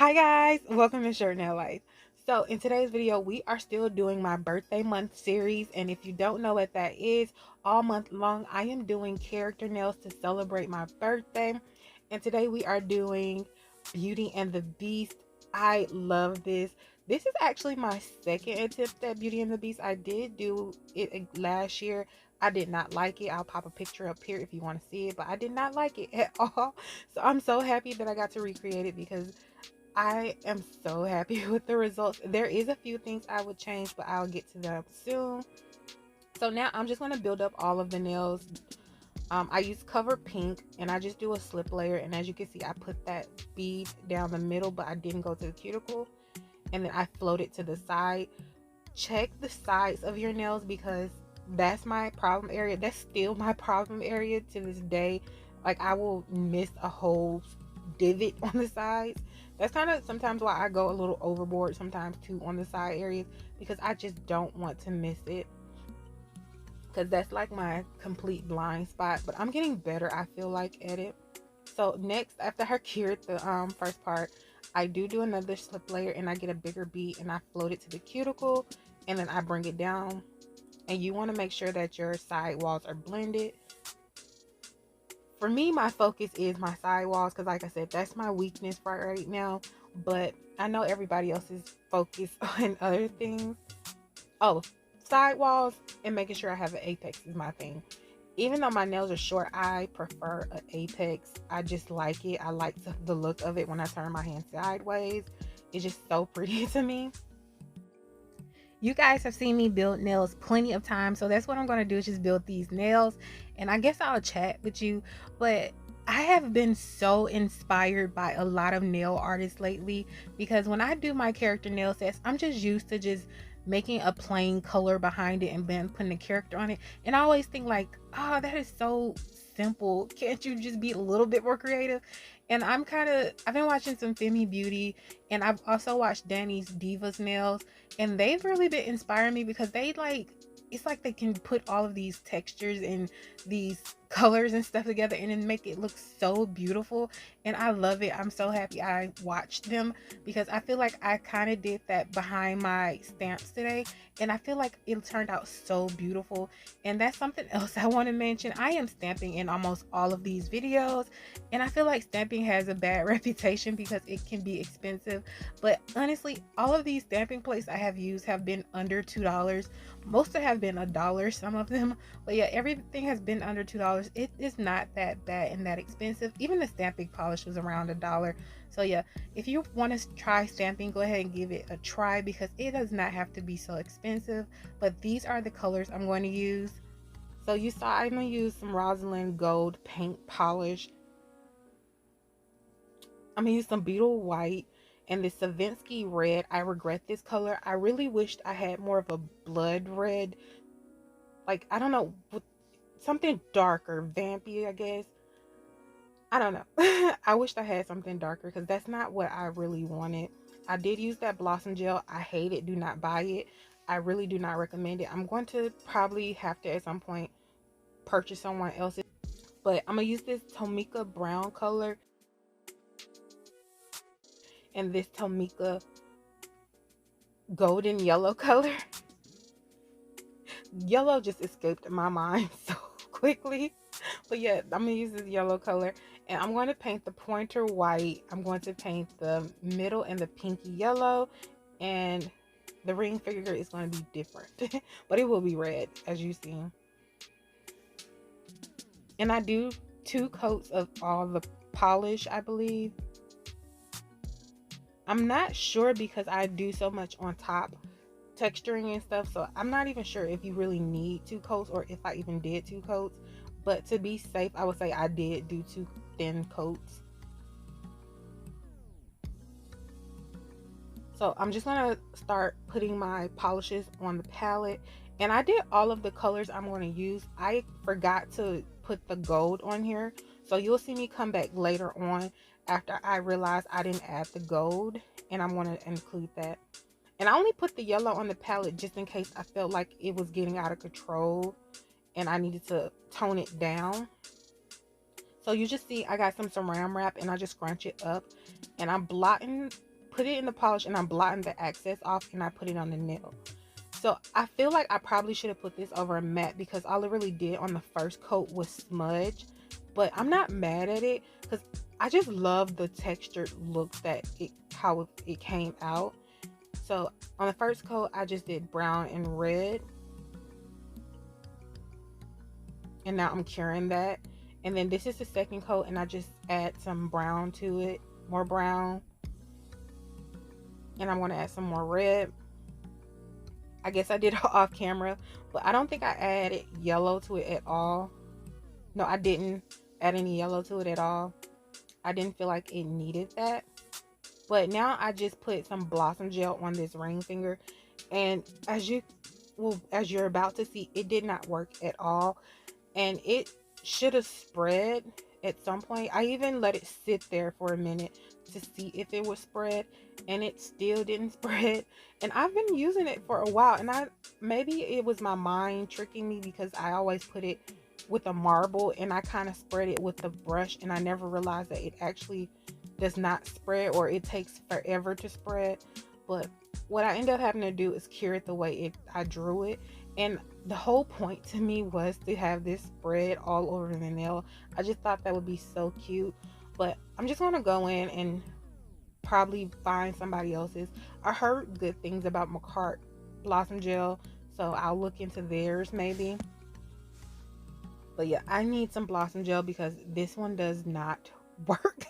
Hi guys, welcome to Short Nail Life. So in today's video, we are still doing my birthday month series. And if you don't know what that is, all month long, I am doing character nails to celebrate my birthday. And today we are doing Beauty and the Beast. I love this. This is actually my second attempt at Beauty and the Beast. I did do it last year. I did not like it. I'll pop a picture up here if you want to see it, but I did not like it at all. So I'm so happy that I got to recreate it because I am so happy with the results. There is a few things I would change, but I'll get to them soon. So now I'm just going to build up all of the nails. I use Cover Pink and I just do a slip layer. And as you can see, I put that bead down the middle, but I didn't go to the cuticle. And then I float it to the side. Check the sides of your nails because that's my problem area. That's still my problem area to this day. Like I will miss a whole divot on the sides. That's kind of sometimes why I go a little overboard sometimes too on the side areas, because I just don't want to miss it, because that's like my complete blind spot. But I'm getting better, I feel like, at it. So next, after I cured the first part, I do another slip layer and I get a bigger bead and I float it to the cuticle, and then I bring it down. And you want to make sure that your side walls are blended. For me, my focus is my side walls because, like I said, that's my weakness right now. But I know everybody else is focused on other things. Oh, side walls and making sure I have an apex is my thing. Even though my nails are short, I prefer an apex. I just like it. I like the look of it when I turn my hand sideways. It's just so pretty to me. You guys have seen me build nails plenty of times, so that's what I'm going to do, is just build these nails, and I guess I'll chat with you. But I have been so inspired by a lot of nail artists lately, because when I do my character nail sets, I'm just used to just making a plain color behind it and then putting a character on it, and I always think like, oh, that is so simple, can't you just be a little bit more creative? And I've been watching some Femi Beauty, and I've also watched Danny's Divas Nails, and they've really been inspiring me because it's like they can put all of these textures and these colors and stuff together and then make it look so beautiful, and I love it. I'm so happy I watched them because I feel like I kind of did that behind my stamps today, and I feel like it turned out so beautiful. And that's something else I want to mention. I am stamping in almost all of these videos, and I feel like stamping has a bad reputation because it can be expensive. But honestly, all of these stamping plates I have used have been under $2. Most have been $1, some of them. But yeah, everything has been under $2. It is not that bad and that expensive. Even the stamping polish was around $1. So yeah, if you want to try stamping, go ahead and give it a try because it does not have to be so expensive. But these are the colors I'm going to use. So you saw I'm going to use some Rosalind Gold paint polish. I'm going to use some Beetle White and this Savinsky Red. I regret this color. I really wished I had more of a blood red. Like, I don't know, something darker, vampy, I guess. I don't know. I wished I had something darker because that's not what I really wanted. I did use that Blossom Gel. I hate it. Do not buy it. I really do not recommend it. I'm going to probably have to at some point purchase someone else's. But I'm going to use this Tomika brown color and this Tomika golden yellow color. Yellow just escaped my mind so quickly. But yeah, I'm going to use this yellow color. And I'm going to paint the pointer white. I'm going to paint the middle and the pinky yellow. And the ring figure is going to be different. But it will be red, as you see. And I do 2 coats of all the polish, I believe. I'm not sure because I do so much on top texturing and stuff, so I'm not even sure if you really need 2 coats or if I even did 2 coats. But to be safe, I would say I did do 2 thin coats. So I'm just gonna start putting my polishes on the palette, and I did all of the colors I'm going to use. I forgot to put the gold on here, so you'll see me come back later on after I realize I didn't add the gold, and I'm going to include that. And I only put the yellow on the palette just in case I felt like it was getting out of control and I needed to tone it down. So you just see I got some saran wrap and I just scrunch it up and I'm blotting put it in the polish and I'm blotting the excess off and I put it on the nail. So I feel like I probably should have put this over a matte because all it really did on the first coat was smudge. But I'm not mad at it because I just love the textured look that how it came out. So on the first coat, I just did brown and red. And now I'm curing that. And then this is the second coat and I just add some brown to it, more brown. And I'm going to add some more red. I guess I did it off camera, but I don't think I added yellow to it at all. No, I didn't add any yellow to it at all. I didn't feel like it needed that. But now I just put some Blossom Gel on this ring finger. And as you're about to see, it did not work at all. And it should have spread at some point. I even let it sit there for a minute to see if it would spread, and it still didn't spread. And I've been using it for a while, and maybe it was my mind tricking me because I always put it with a marble and I kind of spread it with the brush, and I never realized that it actually does not spread, or it takes forever to spread. But what I end up having to do is cure it the way I drew it. And the whole point to me was to have this spread all over the nail. I just thought that would be so cute. But I'm just going to go in and probably find somebody else's. I heard good things about Makartt Blossom Gel, so I'll look into theirs maybe. But yeah, I need some Blossom Gel because this one does not work.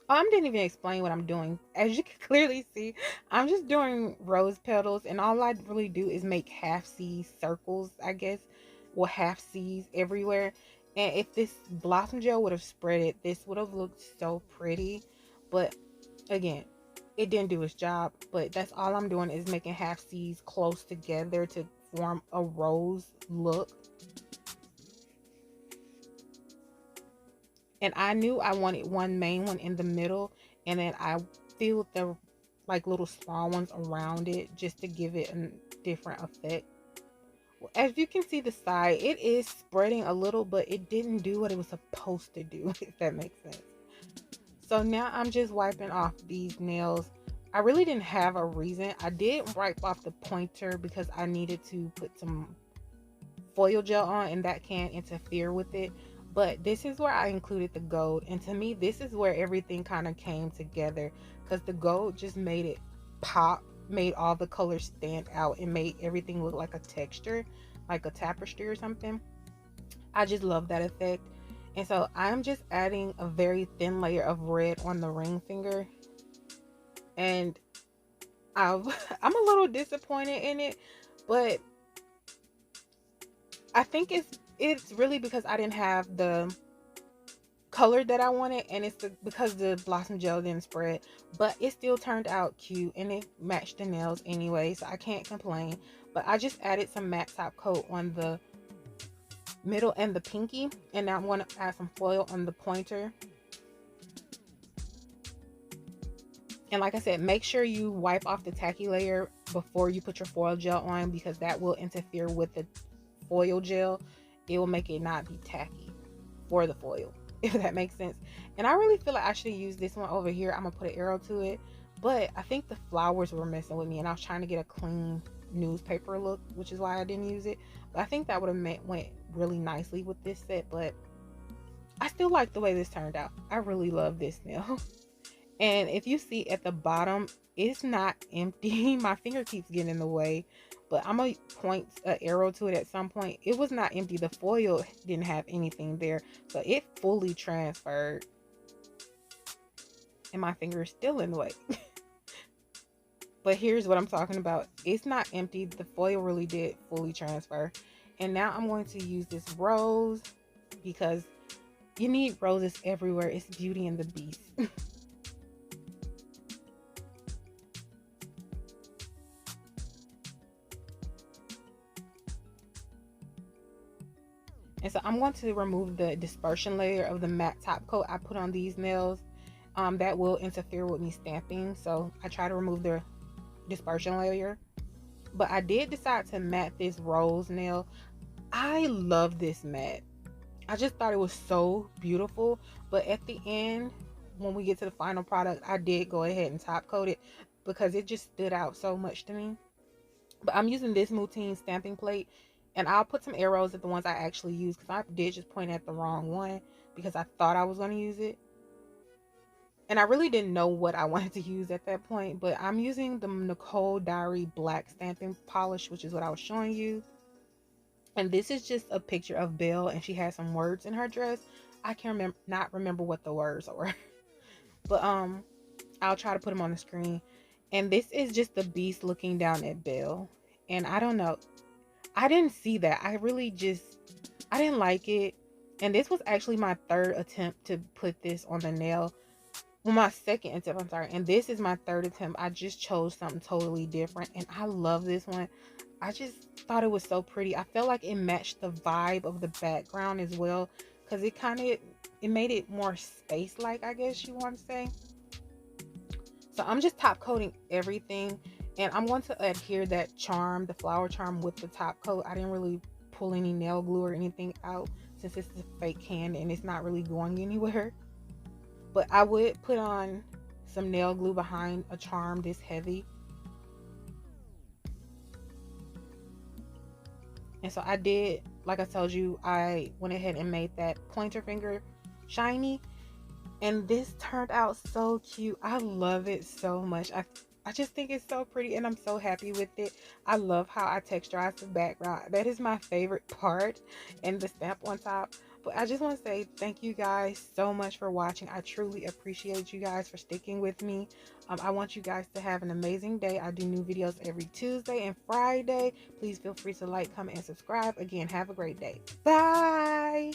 I didn't even explain what I'm doing. As you can clearly see, I'm just doing rose petals, and all I really do is make half C circles, I guess. Well, half C's everywhere. And if this Blossom Gel would have spread it, this would have looked so pretty. But again, it didn't do its job. But that's all I'm doing is making half C's close together to form a rose look. And I knew I wanted one main one in the middle, and then I filled the like little small ones around it just to give it a different effect. As you can see the side, it is spreading a little, but it didn't do what it was supposed to do, if that makes sense. So now I'm just wiping off these nails. I really didn't have a reason. I did wipe off the pointer because I needed to put some foil gel on, and that can interfere with it. But this is where I included the gold, and to me this is where everything kind of came together, because the gold just made it pop, made all the colors stand out, and made everything look like a texture, like a tapestry or something. I just love that effect. And so I'm just adding a very thin layer of red on the ring finger, and I'm a little disappointed in it, but I think it's really because I didn't have the color that I wanted, and it's because the Blossom Gel didn't spread. But it still turned out cute, and it matched the nails anyway, so I can't complain. But I just added some matte top coat on the middle and the pinky, and now I'm going to add some foil on the pointer. And like I said, make sure you wipe off the tacky layer before you put your foil gel on, because that will interfere with the foil gel. It will make it not be tacky for the foil, if that makes sense. And I really feel like I should use this one over here. I'm gonna put an arrow to it, but I think the flowers were messing with me, and I was trying to get a clean newspaper look, which is why I didn't use it. But I think that would have went really nicely with this set. But I still like the way this turned out. I really love this nail. And if you see at the bottom, it's not empty. My finger keeps getting in the way, but I'm gonna point an arrow to it at some point. It was not empty. The foil didn't have anything there, so it fully transferred, and my finger is still in the way. But here's what I'm talking about. It's not empty. The foil really did fully transfer. And now I'm going to use this rose, because you need roses everywhere. It's Beauty and the Beast. And so I'm going to remove the dispersion layer of the matte top coat I put on these nails. That will interfere with me stamping, so I try to remove the dispersion layer. But I did decide to matte this rose nail. I love this matte. I just thought it was so beautiful. But at the end, when we get to the final product, I did go ahead and top coat it because it just stood out so much to me. But I'm using this Moutine stamping plate, and I'll put some arrows at the ones I actually use because I did just point at the wrong one because I thought I was going to use it. And I really didn't know what I wanted to use at that point, but I'm using the Nicole Diary black stamping polish, which is what I was showing you. And this is just a picture of Belle, and she has some words in her dress. I can not remember what the words were, but I'll try to put them on the screen. And this is just the Beast looking down at Belle, and I don't know, I didn't see that. I didn't like it. And this was actually my third attempt to put this on the nail. Well, my second attempt, I'm sorry. And this is my third attempt. I just chose something totally different, and I love this one. I just thought it was so pretty. I felt like it matched the vibe of the background as well, because it made it more space-like, I guess you want to say. So I'm just top coating everything, and I'm going to adhere that charm, the flower charm, with the top coat. I didn't really pull any nail glue or anything out since it's a fake hand and it's not really going anywhere. But I would put on some nail glue behind a charm this heavy. And so I did, like I told you, I went ahead and made that pointer finger shiny. And this turned out so cute. I love it so much. I just think it's so pretty, and I'm so happy with it. I love how I texturized the background. That is my favorite part, and the stamp on top. But I just want to say thank you guys so much for watching. I truly appreciate you guys for sticking with me. I want you guys to have an amazing day. I do new videos every Tuesday and Friday. Please feel free to like, comment, and subscribe. Again, have a great day. Bye!